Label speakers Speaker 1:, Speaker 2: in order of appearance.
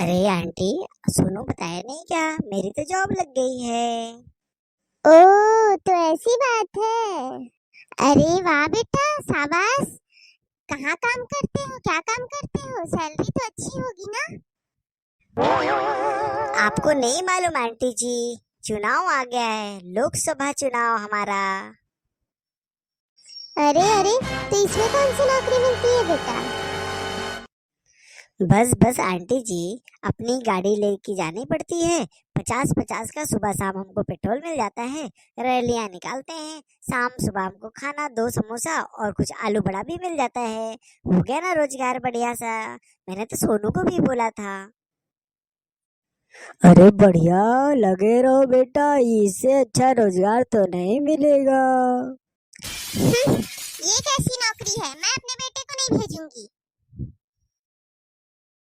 Speaker 1: अरे आंटी, सोनू बताया नहीं क्या? मेरी तो जॉब लग गई है।
Speaker 2: ओ तो ऐसी बात है। अरे वाह बेटा, शाबाश। कहाँ काम करते हो, क्या काम करते हो? सैलरी तो अच्छी होगी ना?
Speaker 1: आपको नहीं मालूम आंटी जी, चुनाव आ गया है, लोकसभा चुनाव हमारा।
Speaker 2: अरे अरे, तो इसमें कौन सी नौकरी मिलती है बेटा?
Speaker 1: बस बस आंटी जी, अपनी गाड़ी लेके जानी पड़ती है। 50-50 का सुबह शाम हमको पेट्रोल मिल जाता है। रैलियां निकालते हैं। शाम सुबह हमको खाना, 2 समोसा और कुछ आलू बड़ा भी मिल जाता है। हो गया ना रोजगार बढ़िया सा। मैंने तो सोनू को भी बोला था।
Speaker 3: अरे बढ़िया, लगे रहो बेटा, इससे अच्छा रोजगार तो नहीं मिलेगा।
Speaker 2: ये कैसी नौकरी है? मैं अपने बेटे को नहीं भेजूंगी।